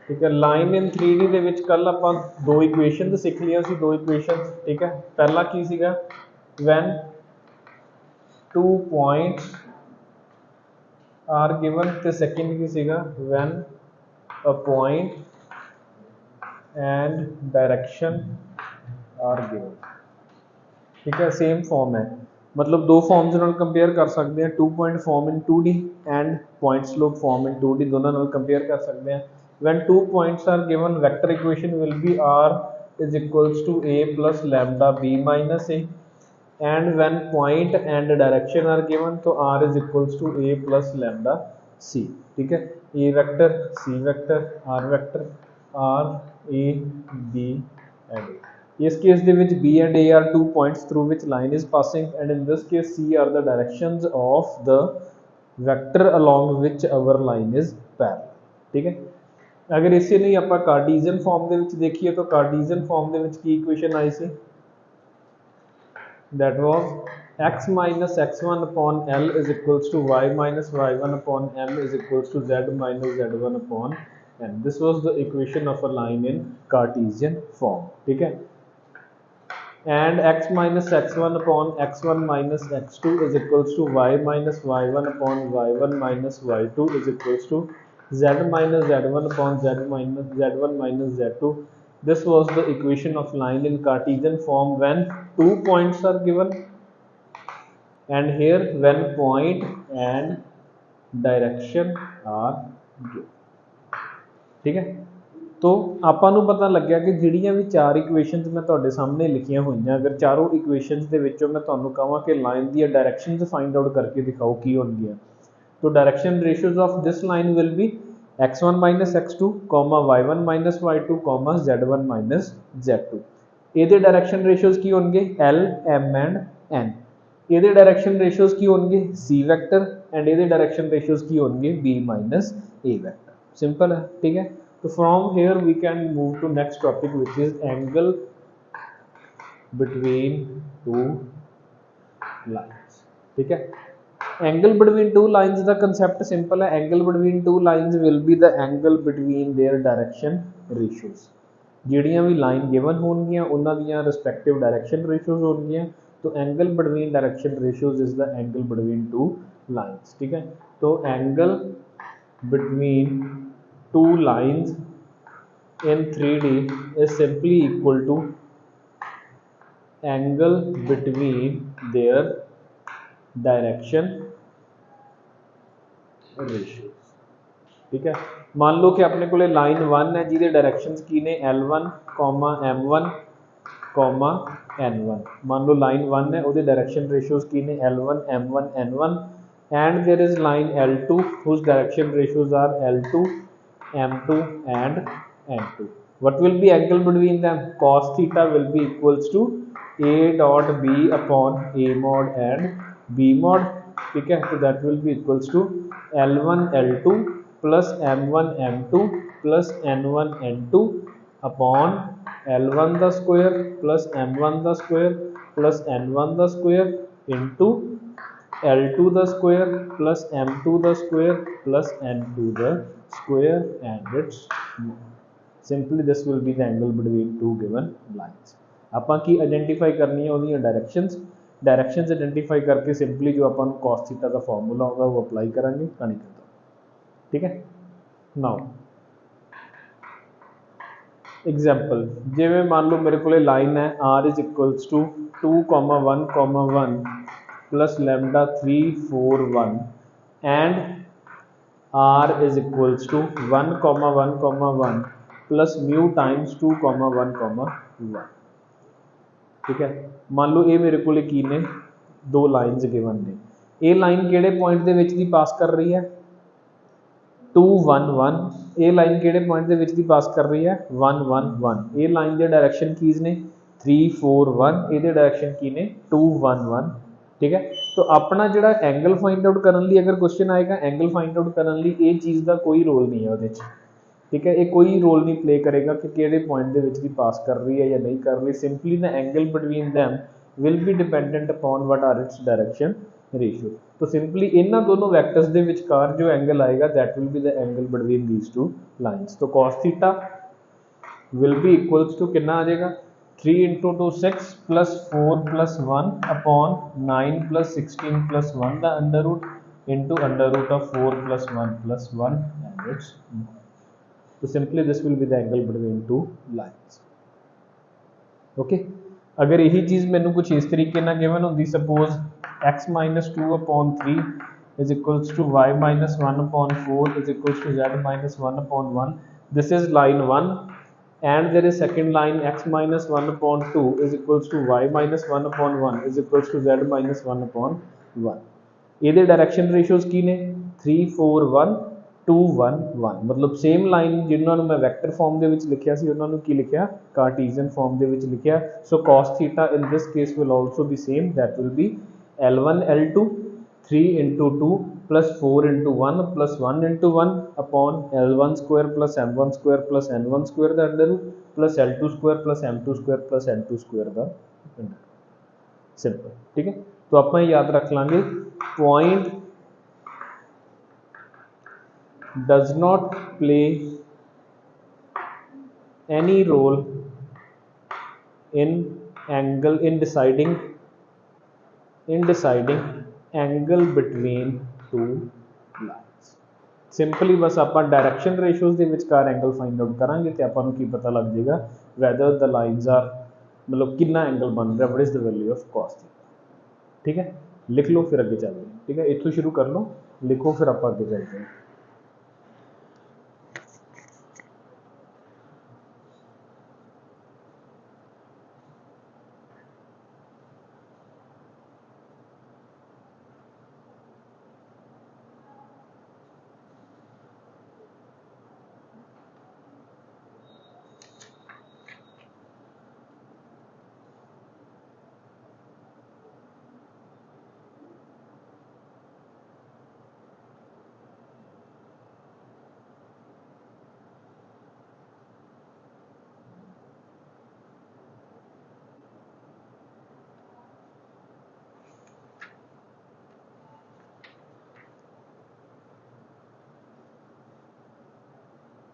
ठीक है। Line in 3D ਦੇ ਵਿੱਚ ਕੱਲ ਆਪਾਂ ਦੋ ਇਕੁਏਸ਼ਨ ਸਿੱਖ ਲਈਆਂ ਸੀ, ਦੋ ਇਕੁਏਸ਼ਨ। ਠੀਕ ਹੈ। ਪਹਿਲਾ ਕੀ ਸੀਗਾ, when 2 points are given, ਤੇ ਸੈਕਿੰਡ ਕੀ ਸੀਗਾ, when a point and direction are given। ठीक है। सेम फॉर्म है, मतलब दो फॉर्म्स ਨਾਲ कंपेयर कर सकते हैं, 2 point form in 2D and point slope form in 2D, दोनों ਨਾਲ कंपेयर कर सकते हैं। when 2 points are given, vector equation will be r is equals to a plus lambda b minus a, and when point and direction are given तो r is equals to a plus lambda c। ठीक है। a vector, c vector, r vector, r a b and a। इस case they which B and A are 2 points through which line is passing, and in this case C are the directions of the vector along which our line is parallel। ठीक है। अगर इसे नहीं आप Cartesian form दे विच देखिए तो Cartesian form दे विच की इक्वेशन आई सी, that was x minus x1 upon L is equals to y minus y1 upon M is equals to z minus z1 upon N। This was the equation of a line in Cartesian form। ठीक है। and x minus x1 upon x1 minus x2 is equals to y minus y1 upon y1 minus y2 is equals to z minus z1 upon z minus z1 minus z2। This was the equation of line in Cartesian form when 2 points are given, and here when point and direction are given। ठीक है। तो ਆਪਾਂ ਨੂੰ ਪਤਾ ਲੱਗਿਆ ਕਿ ਜਿਹੜੀਆਂ ਵੀ ਚਾਰ ਇਕੁਏਸ਼ਨਸ ਮੈਂ ਤੁਹਾਡੇ ਸਾਹਮਣੇ ਲਿਖੀਆਂ ਹੋਈਆਂ, ਅਗਰ ਚਾਰੋਂ ਇਕੁਏਸ਼ਨਸ ਦੇ ਵਿੱਚੋਂ ਮੈਂ ਤੁਹਾਨੂੰ ਕਹਾਂ ਕਿ ਲਾਈਨ ਦੀਆਂ ਡਾਇਰੈਕਸ਼ਨਸ ਫਾਈਂਡ ਆਊਟ ਕਰਕੇ ਦਿਖਾਓ ਕੀ ਹੋਣਗੀਆਂ, तो direction ratios of this line will be x1 minus x2, y1 minus y2, z1 minus z2। ਇਹਦੇ डायरेक्शन रेशियोज की होंगे l, m एंड n। ਇਹਦੇ डायरेक्शन रेशियोज की होंगे c वेक्टर, एंड ਇਹਦੇ डायरेक्शन रेशियोज की होंगे b minus a vector. Simple है। ठीक है। तो from here we can move to next topic, which is angle between two lines। ठीक है। angle between two lines का concept simple है। angle between two lines will be the angle between their direction ratios। ਜਿਹੜੀਆਂ ਵੀ line given ਹੋਣਗੀਆਂ ਉਹਨਾਂ ਦੀਆਂ respective direction ਰੇਸ਼ੀਓਜ਼ ਹੋਣਗੀਆਂ, तो angle between direction ratios is the angle between two lines. ठीक है। तो angle between two lines in 3D is simply equal to angle between their direction ratios। ठीक है। मान लो कि अपने को लाइन 1 है जिहदे डायरेक्शंस की ने L1, M1, N1। मान लो लाइन 1 है, उसके डायरेक्शन रेशियोज की ने L1, M1, N1, and there is line L2 whose direction ratios are L2, M2 and N2। what will be angle between them? Cos theta will be equals to A dot B upon A mod and B mod। ठीक है। तो that will be equals to L1 L2 plus M1 M2 plus N1 N2 upon L1 the square plus M1 the square plus N1 the square into L2 the square plus M2 the square plus N2 the square and its mod। Simply this will be the angle between two given lines। ਆਪਾਂ ਕੀ identify ਕਰਨੀ ਹੈ, ਉਹਦੀਆਂ directions identify करके simply जो अपन cos theta का formula होगा वो apply करेंगे गणित का। ठीक है। नाउ एग्जाम्पल, जिमें मान लो मेरे को लाइन है r is equals to 2,1,1 plus lambda 3,4,1 and r is equals to 1,1,1 plus mu times 2,1,1। ठीक है। मान लो ये मेरे को की ने दो लाइन्स गिवन ने, ये लाइन किहड़े पॉइंट दे विच दी पास कर रही है 2 1 1, ये लाइन किहड़े पॉइंट दे विच दी पास कर रही है 1 1 1। ये लाइन दे डायरेक्शन कीज ने 3 4 1, ये डायरेक्शन की ने 2 1 1। ठीक है। तो अपना जिहड़ा एंगल फाइंड आउट करने लई अगर क्वेश्चन आएगा एंगल फाइंड आउट करने लई ये चीज़ का कोई रोल नहीं है उहदे च। ठीक है। ये कोई रोल नहीं प्ले करेगा कि किहड़े पॉइंट दे विच दी पास कर रही है या नहीं कर रही। Simply the angle between them will be dependent upon what are its direction ratio. तो सिंपली इन्हां दोनों वैक्टर्स दे विचकार जो एंगल आएगा that will be the angle between these two lines. तो cos theta will be equals to कितना आ जाएगा 3 into 2 6 plus 4 plus 1 upon 9 plus 16 plus 1 the under root into under root of 4 plus 1 plus 1 and it's. तो simply this will be the angle between two lines. Okay, अगर यही चीज़ मैंने कुछ इस तरीके ना गिवन होंगी, suppose x minus 2 upon 3 is equals to y minus 1 upon 4 is equals to z minus 1 upon 1, this is line 1 and there is second line x minus 1 upon 2 is equals to y minus 1 upon 1 is equals to z minus 1 upon 1। ਇਹਦੇ direction ਰੇਸ਼ੀਓਜ਼ ਕੀ ਨੇ 3 4 1 2 1 1, मतलब same line जिन्हों मैं vector form ਦੇ ਵਿੱਚ ਲਿਖਿਆ ਸੀ ਉਹਨਾਂ ਨੂੰ ਕੀ ਲਿਖਿਆ ਕਾਰਟੀਜ਼ੀਅਨ ਫॉर्म ਦੇ ਵਿੱਚ ਲਿਖਿਆ। सो cos theta in this case will also be same, that will be L1 L2 3 into 2 plus 4 into 1 plus 1 into 1 upon L1 square plus M1 square plus N1 square the under root plus L2 square plus M2 square plus N2 square the under। Simple, ठीक है। तो आप याद रख लांगे point does not play any role in angle in deciding angle between two lines। Simply बस आप direction ratios के विचकार angle find out करांगे तो आपको की पता लग जाएगा वैदर द लाइन्स आर मतलब कितना एंगल बन रहा है, what is the value of cos theta. ठीक है, लिख लो फिर अगे चलते हैं। ठीक है, इतों शुरू कर लो, लिखो फिर आप अगे चलते हैं।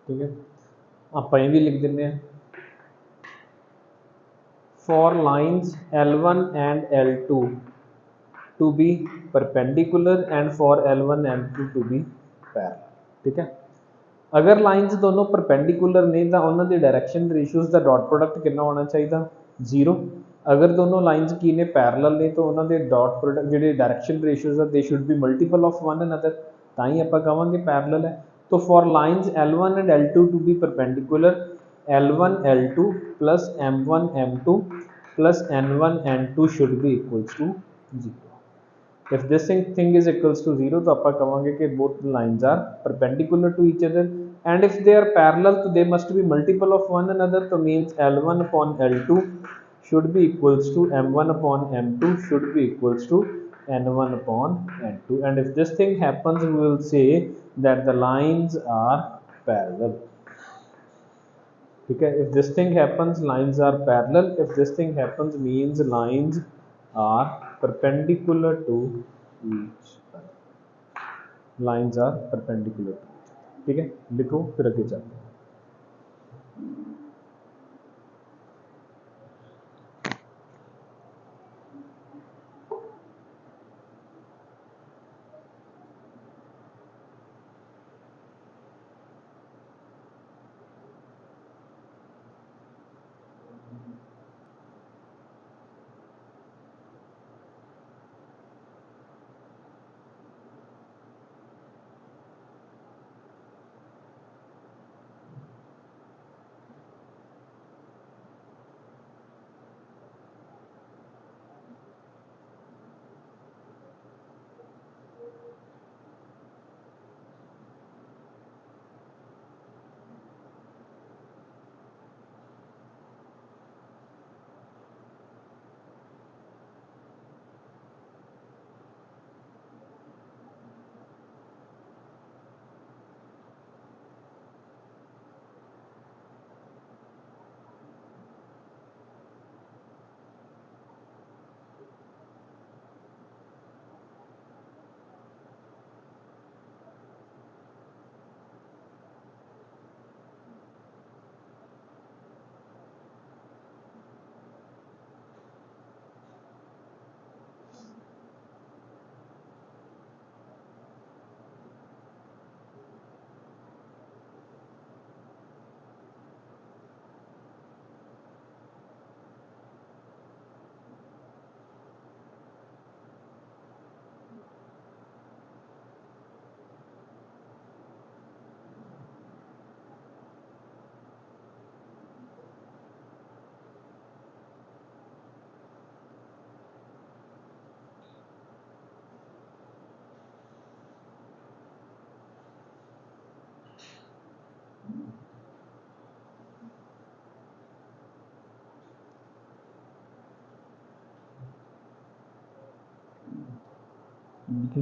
ठीक है, आप ये भी लिख दें for lines L1 and L2 to be perpendicular and for L1 L2 to be parallel. ठीक है, अगर लाइन्स दोनों परपेंडिकुलर ने तो उन्होंने डायरेक्शन रेशियोज का डॉट प्रोडक्ट कितना होना चाहिए 0। अगर दोनों लाइन्स की ने पैरेलल ने तो उन्होंने डॉट प्रोडक्ट जो डायरेक्शन रेशियोज है they should be multiple of one another, ताई आप कहेंगे पैरेलल है। तो for lines L1 and L2 to be perpendicular L1 L2 plus M1 M2 plus N1 N2 should be equals to 0। If this thing is equals to 0 तो आप कहेंगे कि both lines are perpendicular to each other, and if they are parallel तो they must be multiple of one another, तो means L1 upon L2 should be equals to M1 upon M2 should be equals to N1 upon N2, and if this thing happens we will say that the lines are parallel। ठीक है, if this thing happens lines are parallel, if this thing happens means lines are perpendicular to each other, lines are perpendicular to each other। ठीक है, लिखो फिर आगे चलते हैं।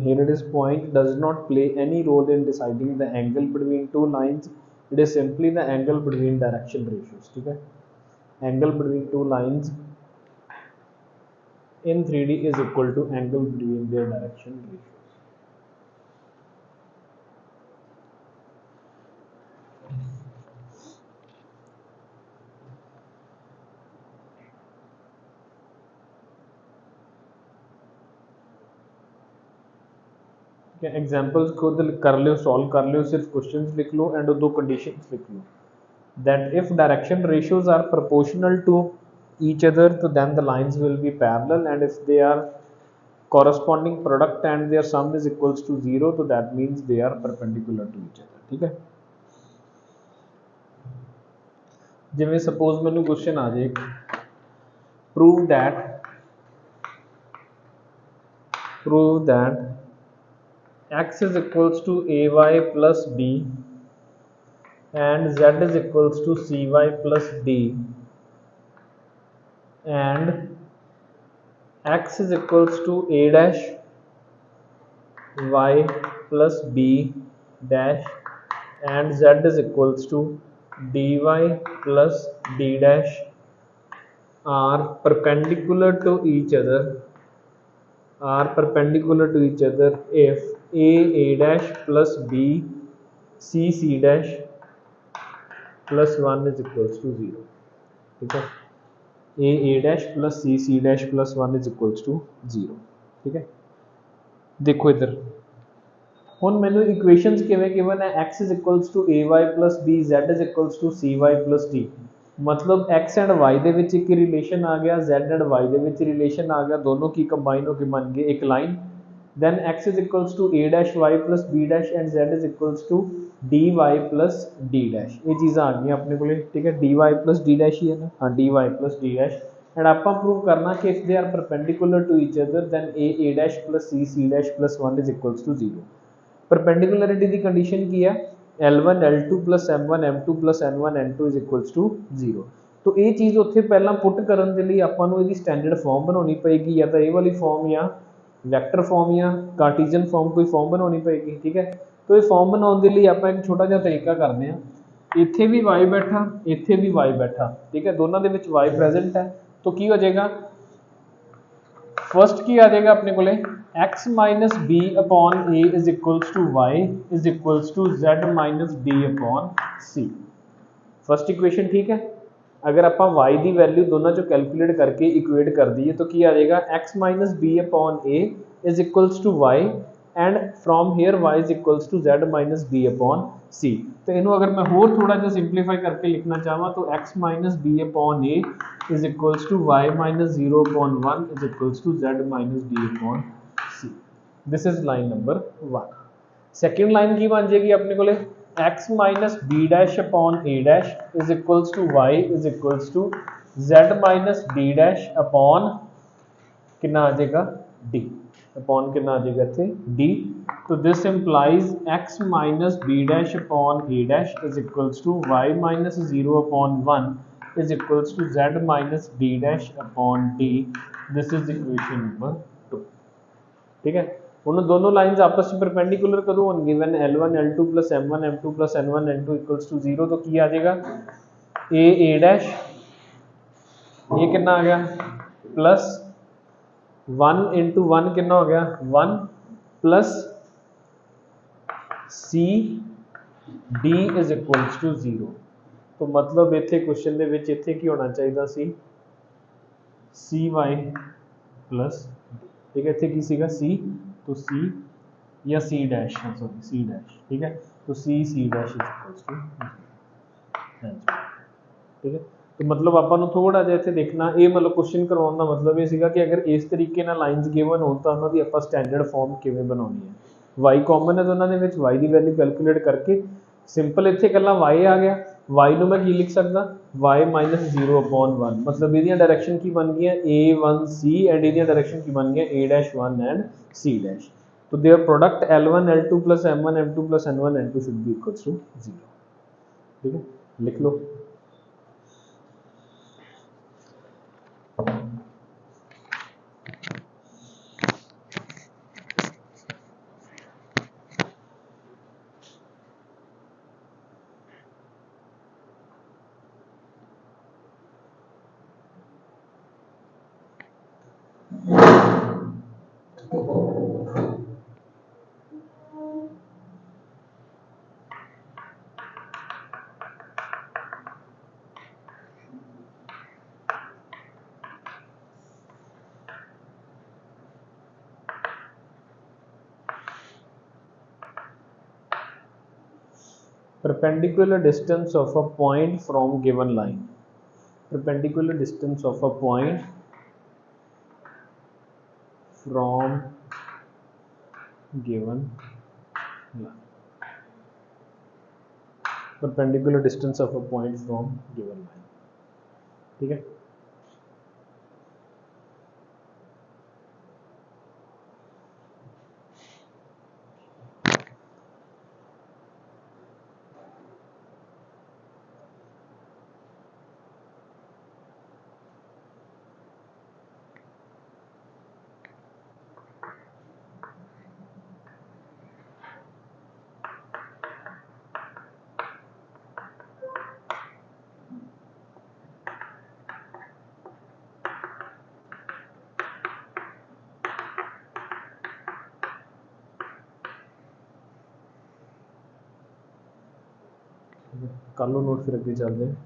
here it is point does not play any role in deciding the angle between two lines. It is simply the angle between direction ratios. ठीक है, angle between two lines in 3D is equal to angle between their direction ratios. Examples खुद कर लो, solve कर लो, सिर्फ questions लिख लो and दो conditions लिख लो that if direction ratios are proportional to each other so then the lines will be parallel, and if they are corresponding product and their sum is equals to 0 so that means they are perpendicular to each other. ठीक है, जिवें suppose मैंने question आ जाए prove that x is equals to ay plus b and z is equals to cy plus d and x is equals to a dash y plus b dash and z is equals to dy plus d dash are perpendicular to each other if a dash plus b c dash plus 1 is equals to 0. ठीक है, a dash plus c dash plus 1 is equals to 0. ठीक है, देखो इधर ਹੁਣ ਮੈਨੂੰ equations ਕਿਵੇਂ given ਹੈ x is equals to ay plus b z is equals to cy plus d मतलब x एंड y ਦੇ ਵਿੱਚ ਇੱਕ ਰਿਲੇਸ਼ਨ ਆ ਗਿਆ, z एंड y ਦੇ ਵਿੱਚ ਰਿਲੇਸ਼ਨ ਆ ਗਿਆ, ਦੋਨੋਂ ਕੀ ਕੰਬਾਈਨ ਹੋ ਕੇ ਬਣ ਗਏ ਇੱਕ line. then x is equals to a dash y plus b dash and z is equals to dy plus d dash ਇਹ ਚੀਜ਼ਾਂ ਆ ਗਈਆਂ ਆਪਣੇ ਕੋਲੇ. ਠੀਕ ਹੈ, dy plus d dash ਹੀ ਹੈ ਨਾ, ਹਾਂ dy plus d dash and ਆਪਾਂ ਪ੍ਰੂਵ ਕਰਨਾ ਕਿ if they are perpendicular to each other then a dash plus c dash plus 1 is equals to 0. Perpendicularity की कंडीशन की है L1 L2 plus M1 M2 plus N1 N2 is equals to 0. तो ये चीज़ उत्थे पहला put करने के लिए आपां नूं इहदी स्टैंडर्ड फॉर्म बनानी पेगी, या तो ये वाली फॉर्म या वैक्टर फॉर्म या कार्टीजन फॉर्म कोई फॉर्म बनानी पेगी. ठीक है, तो ये फॉर्म बनाने के लिए आपां एक छोटा जिहा तरीका करते हैं. इत्थे भी y बैठा, इत्थे भी y बैठा. ठीक है, दोनों दे विच y प्रेजेंट है तो की हो जाएगा, फर्स्ट की आ जाएगा अपने को x minus b upon a is equals to y is equals to z minus d upon c. First equation. ठीक है, अगर आप y की वैल्यू दोनों चो कैलकुलेट करके इक्वेट कर दीए तो की आ जाएगा x minus b upon a is equals to y and from here y is equals to z minus b upon c. तो इनू अगर मैं होर थोड़ा जा सिंपलीफाई करके लिखना चाहवा तो x minus b upon a is equals to y minus 0 upon 1 is equals to z minus d upon c. This is line number 1. Second line की बन जाएगी अपने को x minus b dash upon a dash is equals to y is equals to z minus d dash upon कितना आ जाएगा d upon कितना आ जाएगा इत्थे d. तो this implies x minus b dash upon a dash is equals to y minus 0 upon 1 is equals to z minus d dash upon d. This is equation number 2. ठीक है, उन दोनों lines आपस में परपेंडिकुलर कदों होंगी when L1 L2 plus M1 M2 plus N1 N2 equals to 0. तो की आ जाएगा a डैश, ये कितना आ गया प्लस 1 इंटू 1 कितना हो गया 1 plus c d is equals to 0. तो मतलब इत्थे क्वेश्चन दे विच इत्थे की होना चाहिए सी cy प्लस. ठीक है, इत्थे की सीगा c तो c या c dash, sorry c dash. ठीक है, तो c dash is equals to. ठीक है, तो मतलब आपां नूं थोड़ा जिहा इत्थे देखना, ये मतलब क्वेश्चन करवाउण दा मतलब ये सीगा कि अगर इस तरीके नाल लाइनस गिवन होण तां उन्हां दी आपां स्टैंडर्ड फॉर्म किवें बनाउणी है. y कॉमन है दोनों दे विच, y दी वैल्यू कैलकुलेट करके सिंपल इत्थे कल्ला y आ गया. y नूं मैं की लिख सकदा y माइनस 0 अपॉन 1, मतलब इहदियां डायरेक्शन की बन गई a1c एंड इहदियां डायरेक्शन की बन गई a-1 एंड c डैश. तो their product L1 L2 plus M1 M2 plus N1 N2 should be equals to 0. ठीक है, लिख लो. perpendicular distance of a point from given line, perpendicular distance of a point from given line, perpendicular distance of a point from given line, ठीक है। कर लो note, फिर अगे चलते हैं।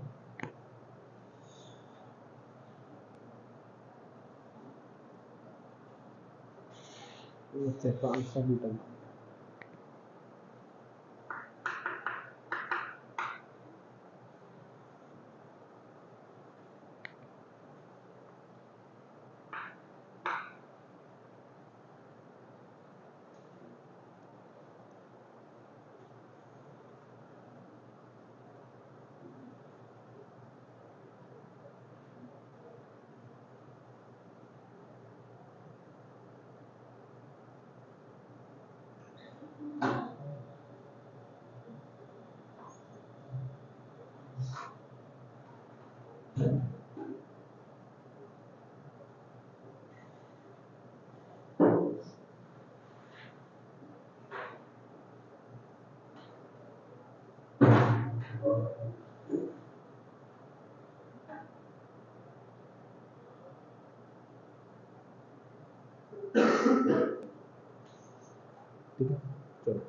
ठीक है, चलो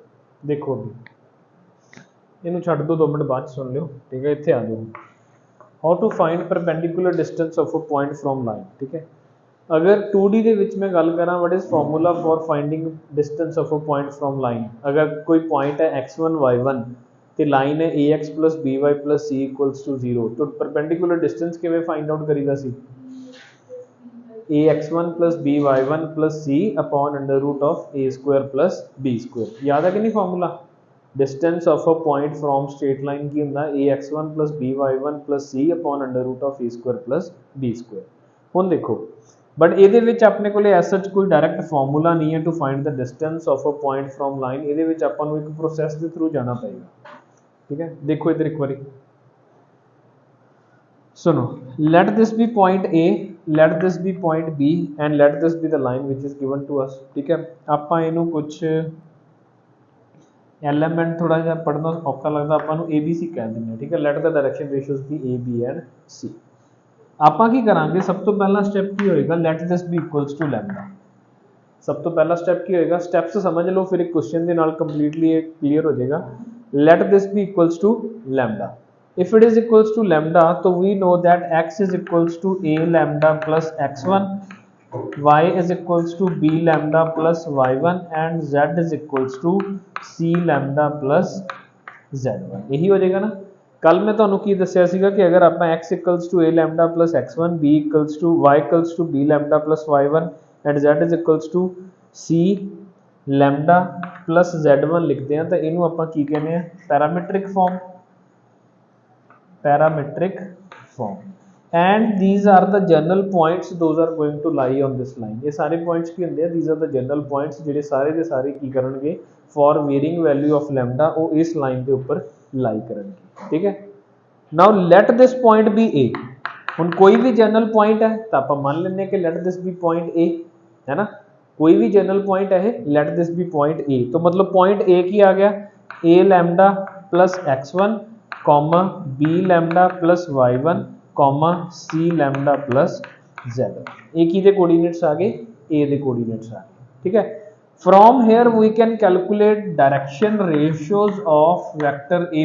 देखो अभी इनू छड्ड दो, 2 मिनट बाद सुन लियो, ठीक है। इत्थे आ जाओ, how to find perpendicular distance of a point from line, ठीक है। अगर 2D ਦੇ ਵਿੱਚ मैं गल करा, what is formula for finding distance of a point from line. अगर कोई पॉइंट है x1 y1 ਤੇ ਲਾਈਨ है ax + by + c = 0, तो परपेंडिकुलर डिस्टेंस किवें फाइंड आउट करीदा सी, ax1 + by1 + c upon √a² + b²। याद है कि नहीं formula, distance of a point from straight line की ਹੁੰਦਾ ax1 + by1 + c upon √a² + b²। ਹੁਣ देखो, बट ये अपने को सच कोई डायरैक्ट फॉर्मूला नहीं है to find the distance of a point from line. ये अपन एक प्रोसैस के थ्रू जाना पड़ेगा, ठीक है। देखो इधर एक बार सुनो, let this be point A, let this be point B and let this be the line which is given to us, ठीक है। आपां इनू कुछ एलिमेंट थोड़ा जिहा पढ़ना औखा लगता, आपां ए बी सी कह देंगे, ठीक है। Let the direction ratios be A b and c. आपां की करांगे, सब तो पहला स्टैप की होएगा, let this be equals to lambda. सब तो पहला स्टैप की होएगा, स्टेप्स समझ लो, फिर एक क्वेश्चन के नाल कंप्लीटली क्लियर हो जाएगा। Let this be equals to lambda. If it is equals to lambda, तो we know that x is equals to a lambda plus x1, y is equals to b lambda plus y1 and z is equals to c lambda plus z1। यही हो जाएगा ना। कल मैं तुहानू की दस्सिया सीगा कि अगर आप x equals to a lambda plus x1, b equals to y equals to b lambda plus y1 and z is equals to c lambda plus z1 लिखते हैं, तो इनू आपां की कहने हैं, parametric form, parametric form. And these are the general points, those are going to lie on this line. ये सारे पॉइंट्स की होंगे, these are the general points जिहड़े सारे के सारे की करनगे for varying value of lambda, वो इस लाइन के ऊपर लाई करनगे, ठीक है। Now let this point be A. हुण कोई भी जनरल पॉइंट है तो आप मान लेंगे कि let this be point A, है ना। कोई भी जनरल पॉइंट है, let this be point A, तो मतलब पॉइंट ए की आ गया a lambda plus x1 comma b lambda plus y1 comma c lambda plus z1। A की दे कोऑर्डिनेट्स आ गए, a दे कोऑर्डिनेट्स आ गए, ठीक है। From here we can calculate direction ratios of vector A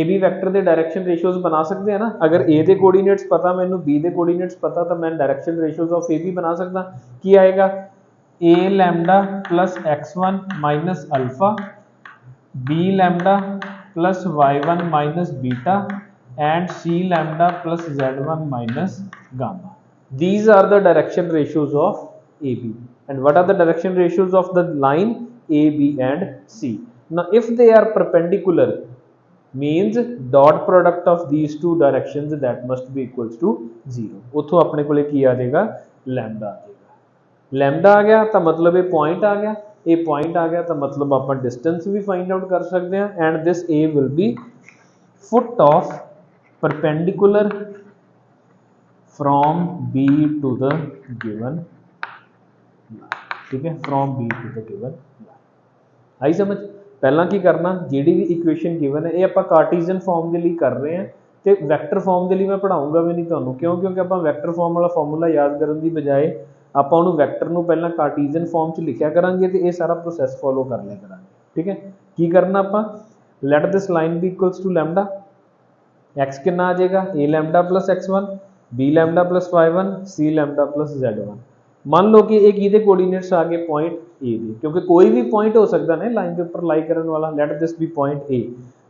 B vector के direction ratios बना सकते हैं ना। अगर ए के कोऑर्डिनेट्स पता, मैनू बी के कोऑर्डिनेट्स पता, तो मैं direction ratios of A B बना सकता। की आएगा a lambda plus x1 minus alpha b lambda plus y1 minus beta and c lambda plus z1 minus gamma. These are the direction ratios of AB. And what are the direction ratios of the line AB and C? Now if they are perpendicular, means dot product of these two directions that must be equals to 0. उतो अपने को की आ जाएगा lambda आ जाएगा। Lambda आ गया तो मतलब ये पॉइंट आ गया, ये पॉइंट आ गया तो मतलब आप डिस्टेंस भी फाइंड आउट कर सकते हैं। And this A will be foot of perpendicular from B to the given, ठीक है, from B to the given. आई समझ? पहला की करना, ਜਿਹੜੀ भी इक्वेशन गिवन है ये आप कार्टीजन फॉर्म के लिए कर रहे हैं, तो वैक्टर फॉर्म के लिए मैं पढ़ाऊंगा भी नहीं ਤੁਹਾਨੂੰ, क्यों? क्योंकि आप वैक्टर फॉर्म वाला फॉर्मूला याद करने की बजाय आप वैक्टर ਨੂੰ ਪਹਿਲਾਂ कार्टीजन फॉर्म च लिखिया करांगे तो ये सारा प्रोसैस फॉलो कर लिया करांगे। ठीक है, की करना आप, let this line be equals to lambda, x कितना आ जाएगा, a lambda plus x1, b lambda plus y1, c lambda plus z1। मान लो कि एक ये कोऑर्डिनेट्स आ गए पॉइंट ए भी, क्योंकि कोई भी पॉइंट हो सकता है लाइन के ऊपर लाई करने वाला। Let this be point A.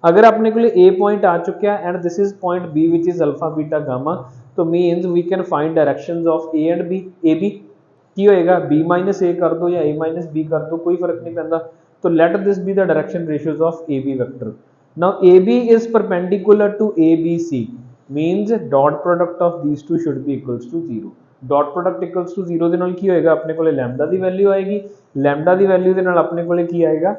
अगर अपने को ए पॉइंट आ चुका है and this is point B which is alpha beta gamma, तो means we can find directions of A and B. A B की होएगा, बी माइनस ए कर दो या ए माइनस बी कर दो, कोई फर्क नहीं पैंदा। तो let this be the direction ratios of A B vector. Now A B is perpendicular to A B C, means dot product of these two should be equals to 0। Dot product equals to 0 ਦੇ ਨਾਲ ਕੀ ਹੋਏਗਾ, ਆਪਣੇ ਕੋਲੇ lambda ਦੀ value ਆਏਗੀ। Lambda ਦੀ value ਦੇ ਨਾਲ ਆਪਣੇ ਕੋਲੇ ਕੀ ਆਏਗਾ,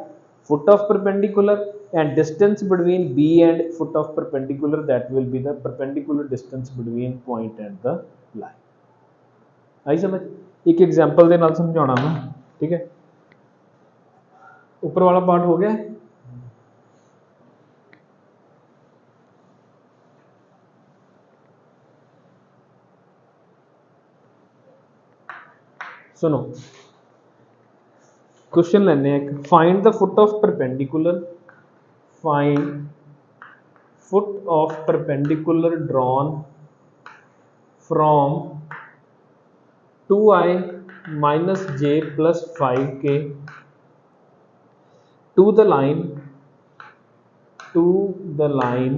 foot of perpendicular, and distance between B and foot of perpendicular, that will be the perpendicular distance between point and the line। आई समझ? एक एग्जांपल ਦੇ ਨਾਲ समझाना मैं, ठीक है। ऊपर वाला पार्ट हो गया। सुनो क्वेश्चन लेने एक, find the foot of perpendicular, find foot of perpendicular drawn from 2i minus j plus 5k to the line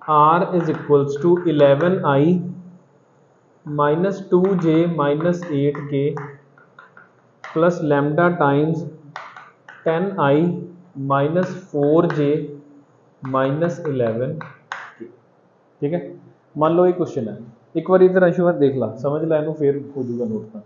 r is equals to 11i minus 2j minus 8k plus lambda times 10i minus 4j minus 11k। ठीक है, मान लो ये question है, एक बार इधर अंशुमत देख ला, समझ ला इनू, फिर हो जाएगा नोट का।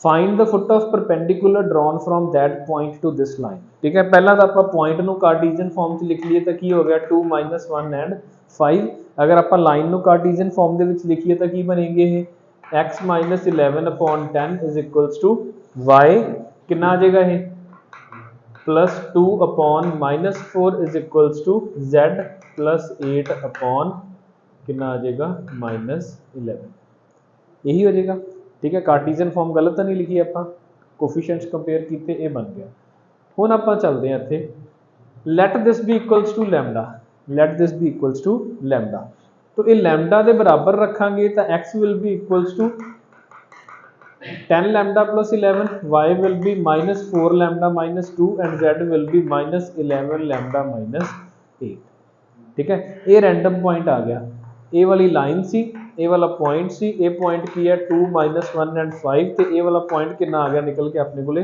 Find the foot of perpendicular drawn from that point two this line. ठीक है, पहला तो आप पॉइंट ਨੂੰ कार्टीजन फॉर्म ਚ लिख लिए तो की हो गया 2 minus 1 and 5। अगर आप लाइन ਨੂੰ कार्टीजन फॉर्म ਦੇ ਵਿੱਚ ਲਿਖੀਏ ਤਾਂ ਕੀ ਬਣेंगे ਇਹ, x minus 11 upon 10 is equals to y कितना आ जाएगा ये, plus 2 upon minus 4 is equals to z plus 8 upon कितना आ जाएगा -11, यही हो जाएगा। ठीक है, कार्टीजन फॉर्म गलत तो नहीं लिखी आप, कोफिशिएंट्स कंपेयर किए, ये बन गया। हुण आप चलते हैं इत्थे, let this be equals to lambda, let this be equals to lambda. तो ये लैम्डा के बराबर रखांगे तो x will be equals to 10 lambda plus 11, y will be minus 4 lambda minus 2 and z will be minus 11 lambda minus 8। ठीक है, ये random point आ गया, ए वाली लाइन सी, ए वाला पॉइंट सी, ए पॉइंट की है 2 minus 1 and 5, तो ए वाला पॉइंट कितना आ गया निकल के अपने को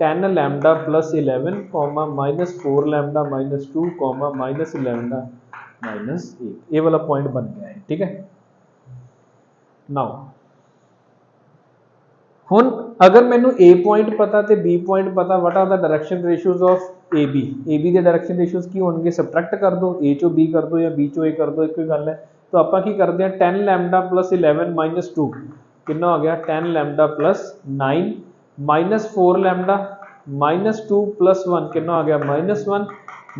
10 lambda plus 11 comma minus 4 lambda minus 2 comma minus lambda minus 8, ये वाला पॉइंट बन गया है। ठीक है, नाउ हुण अगर मैनू ए पॉइंट पता तो बी पॉइंट पता, what are the direction ratios of A B के डायरेक्शन रेशियोज की होंगे, सबट्रैक्ट कर दो, ए चो बी कर दो या बी चो ए कर दो, एक ही गल है। तो आप की करते हैं 10 लैम्डा प्लस 11 माइनस 2 कितना हो गया, 10 lambda plus 9 minus 4 lambda minus 2 plus 1 कितना हो गया -1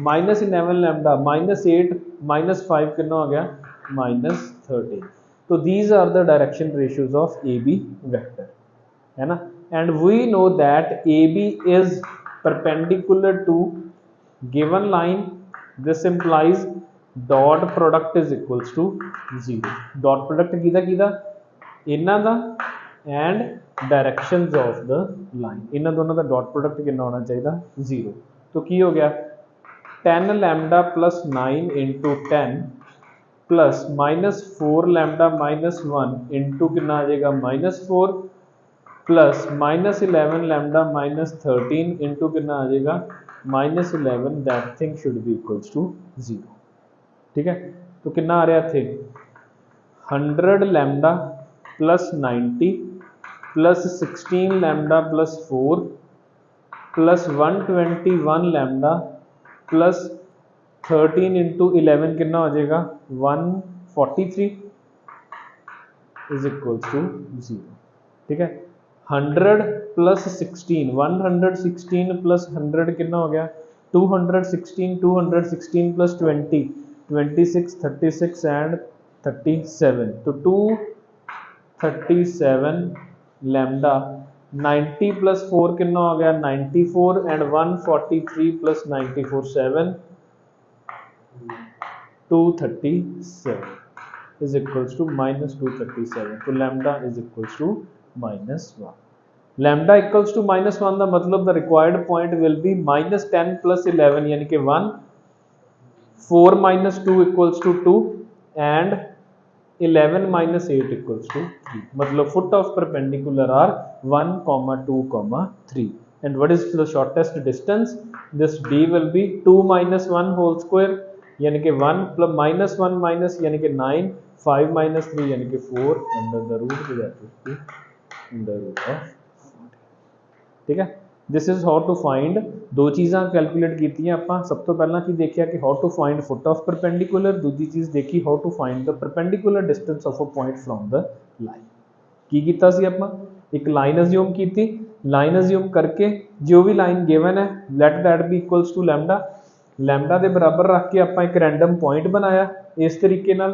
माइनस 11 लैम्डा माइनस 8 माइनस 5 कितना हो गया -13। तो these are the direction ratios of A B vector, है ना। And we know that A B is perpendicular to given line, this implies dot product is equals to 0। Dot product किदा इन्हां दा and directions of the line, इन्हां दोनों का dot product कितना होना चाहिए 0। तो की हो गया 10 lambda plus 9 into 10 plus minus 4 lambda minus 1 into कितना आ जाएगा -4 plus minus 11 lambda minus 13 into कितना आ जाएगा -11 that thing should be equals to 0। ठीक है, तो कितना आ रहा थे 100 lambda plus 90 plus 16 lambda plus 4 plus 121 lambda plus 13 into 11 कितना हो जाएगा 143 इज इक्वल्स टू 0। ठीक है, 100 प्लस 16 116 प्लस 100 कितना हो गया 216 216 प्लस 20 26 36 एंड 37 तो 237 लैम्डा 90 प्लस 4 कितना हो गया 94 and 143 plus 94 7 237 is equals to -237 तो lambda is equals to -1 lambda equals to -1 का मतलब the required point will be -10 plus 11 यानी कि 1 4 minus 2 equals to 2 and 11 minus 8 equals to 3 मतलब foot of perpendicular are 1 2 3 and what is the shortest distance this d will be 2 minus 1 whole square यानी कि 1 plus minus 1 minus यानी कि 9 5 minus 3 यानी कि 4 under the root that is the under root of 40। ठीक है, this is how to find दो चीज़ां कैलकुलेट की ਆਪਾਂ सब तो पहला की देखिया कि how to find foot of perpendicular दूसरी चीज़ देखी how to find the perpendicular distance of a point from the line की कीता सी ਆਪਾਂ एक लाइन अज्यूम की लाइन अज्यूम करके जो भी लाइन गिवन है let that be equals to lambda lambda के बराबर रख के आप एक रैंडम पॉइंट बनाया इस तरीके नाल।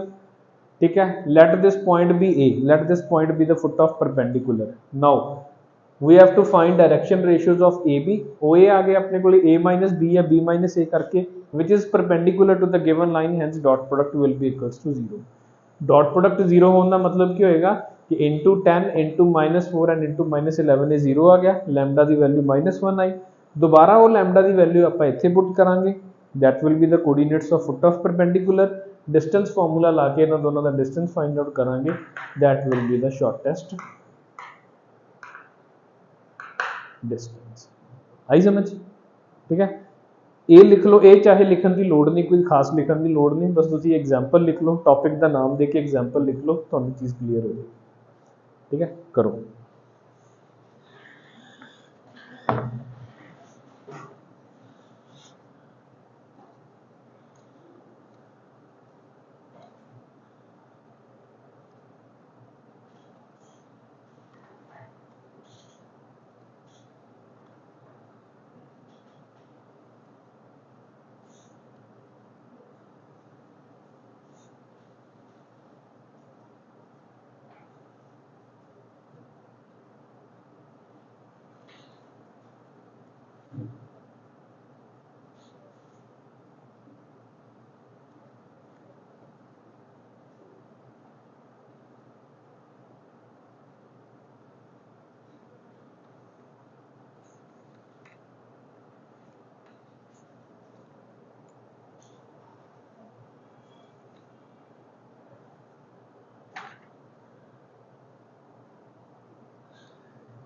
ठीक है, let this point be A let this point be the foot of perpendicular now we have to find direction ratios of AB OA आ गया अपने को A minus B या B minus A करके which is perpendicular to the given line hence dot product will be equals to 0 dot product 0 होने का मतलब क्या होएगा कि into 10 into -4 and into -11 ये 0 आ गया लैम्डा की वैल्यू -1 आई दोबारा वो लैम्डा की वैल्यू आप इत्थे पुट करांगे that will be the coordinates of foot of perpendicular distance formula ला के इन्हां दोनों का distance find out करांगे that will be the shortest distance आई समझ। ठीक है, ये लिख लो ये चाहे लिखने की लोड़ नहीं कोई खास लिखने की लोड़ नहीं बस तुम एग्जाम्पल लिख लो टॉपिक का नाम दे के एग्जाम्पल लिख लो तो चीज़ क्लीयर हो जाए। ठीक है, करो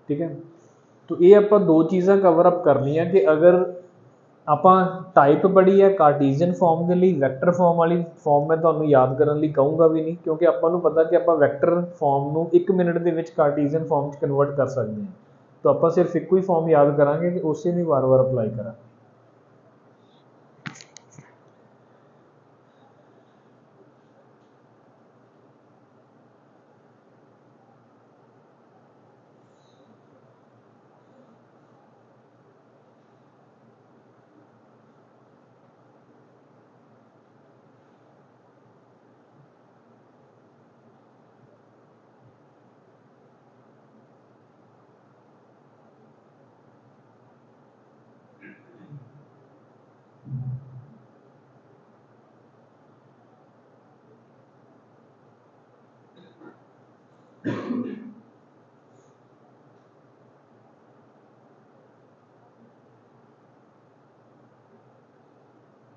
ठीक है, तो ये आप दो चीज़ा कवर अप करनी है कि अगर आप टाइप पढ़ी है कार्टीजियन फॉर्म के लिए वैक्टर फॉर्म वाली फॉर्म मैं तुम्हें याद करने लिए कहूँगा भी नहीं क्योंकि आपको पता कि आप वैक्टर फॉर्म को 1 मिनट के कार्टीजियन फॉर्म कन्वर्ट कर सकते हैं तो आप सिर्फ एक ही फॉर्म याद करा कि उसे नहीं बार बार अप्लाई करा।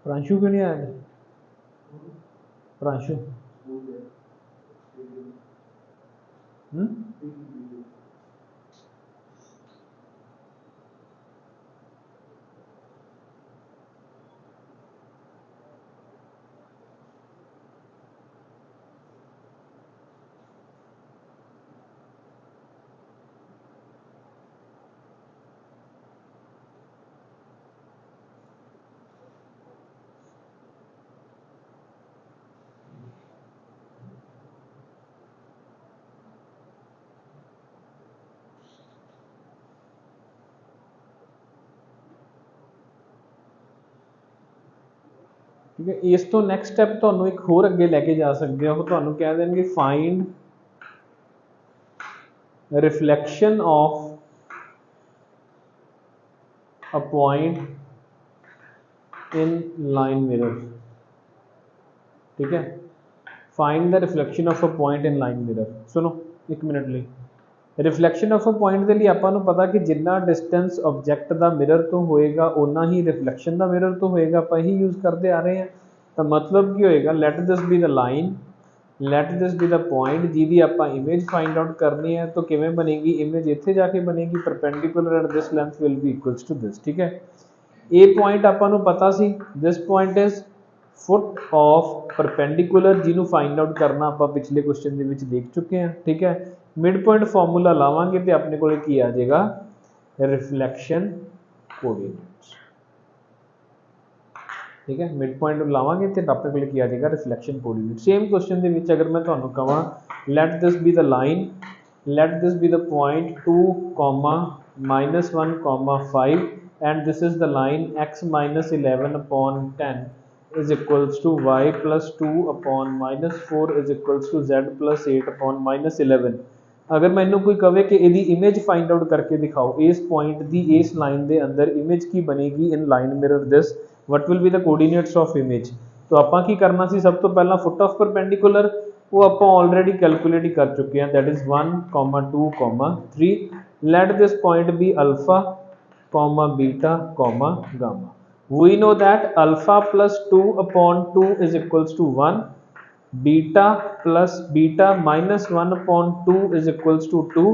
प्रांशु क्यों नहीं आया? प्रांशु ठीक है। इस तो नैक्सट स्टैप ਤੁਹਾਨੂੰ ਇੱਕ ਹੋਰ ਅੱਗੇ ਲੈ ਕੇ ਜਾ ਸਕਦੇ ਹੋ, ਉਹ ਤੁਹਾਨੂੰ ਕਹਿ ਦੇਣਗੇ find reflection of a point in line mirror। ठीक है, find the reflection of a point in line mirror। सुनो एक मिनट ਲਈ रिफ्लैक्शन ऑफ अ पॉइंट के लिए ਆਪਾਂ ਨੂੰ ਪਤਾ ਕਿ ਜਿੰਨਾ डिस्टेंस ऑब्जेक्ट ਦਾ मिरर तो होएगा उन्ना ही रिफ्लैक्शन ਦਾ मिरर तो होएगा, ਆਪਾਂ ही यूज करते आ रहे हैं। तो मतलब ਕੀ ਹੋਏਗਾ, late this be the line, late this be the point ਜਿਹਦੀ ਆਪਾਂ इमेज फाइंड आउट करनी है। तो किवें बनेगी इमेज, ਇੱਥੇ ਜਾ ਕੇ बनेगी perpendicular at this length will be equals to this. ठीक है, ਇਹ पॉइंट ਆਪਾਂ ਨੂੰ पता सी this point is foot of perpendicular, ਜਿਹਨੂੰ फाइंड आउट करना ਆਪਾਂ पिछले क्वेश्चन ਦੇ ਵਿੱਚ देख चुके हैं। ठीक है, मिड पॉइंट फॉर्मूला लावांगे तो अपने को की आ जाएगा रिफ्लैक्शन कोऑर्डिनेट्स। ठीक है, मिड पॉइंट लावांगे तो अपने को की आ जाएगा रिफ्लैक्शन कोऑर्डिनेट। सेम क्वेश्चन के विच अगर मैं तुहानू कहां late this be the line, late this be the point 2, -1, 5 and this is the line x - 11/10 is equals to y plus 2/-4 is equals to z plus 8/-11। अगर मैनू कोई कहे कि यदि इमेज फाइंड आउट करके दिखाओ इस पॉइंट की इस लाइन के अंदर इमेज की बनेगी in line mirror this, what will be the coordinates of image. तो आपां की करना सी, सब तो पहला फुट ऑफ परपेंडिकुलर वो आपां ऑलरेडी कैलकुलेट ही कर चुके हैं, that is 1, 2, 3। Let this point be alpha, beta, gamma. We know that alpha plus 2/2 is equals to 1, beta plus beta minus 1/2 is equals to 2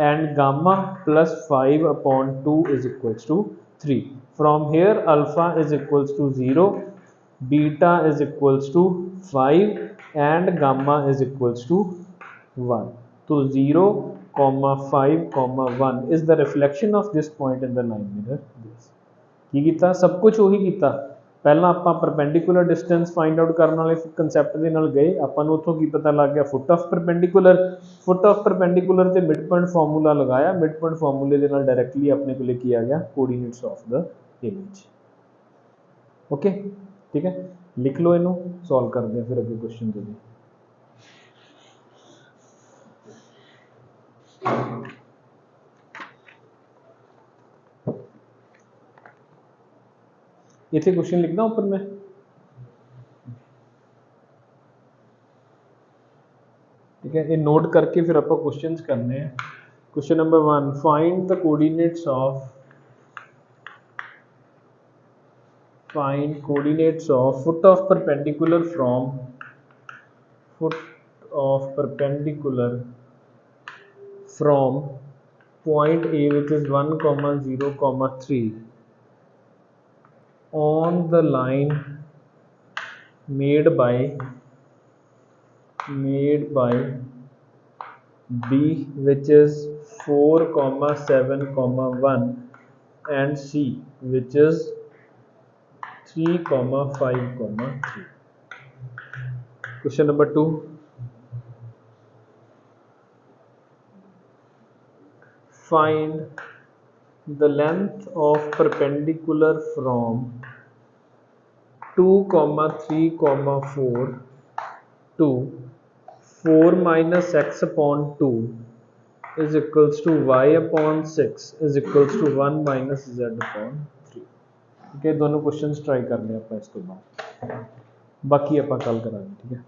and gamma plus 5/2 is equals to 3। From here alpha is equals to 0, beta is equals to 5 and gamma is equals to 1। So 0, 5, 1 is the reflection of this point in the line mirror। की कीता, सब कुछ उही कीता। पहला आपां perpendicular distance find out करने वाले कंसैप्ट दे नाल गए, आपां नूं उत्थों की पता लग गया foot of perpendicular, foot of perpendicular ते मिड पॉइंट फार्मूला लगाया, मिड पॉइंट फार्मूले दे नाल डायरैक्टली अपने को लेके आ गया coordinates of the image. Okay ठीक है, लिख लो इनू, सॉल्व करते हैं फिर अगे क्वेश्चन दे। इतने क्वेश्चन लिखना ऊपर में, ठीक है, ये नोट करके फिर आप क्वेश्चन करने हैं। Question number 1, find the coordinates of foot of perpendicular from point A which is 1, 0, 3 on the line made by B which is 4, 7, 1 and C which is 3, 5, 3। Question number 2, find the length of perpendicular from 2, 3, 4 to 4 minus x/2 is equals to y/6 is equals to 1 minus z/3। ठीक है, दोनों questions try करने आप इस तो बाद, बाकी आप कल करांगे। ठीक है।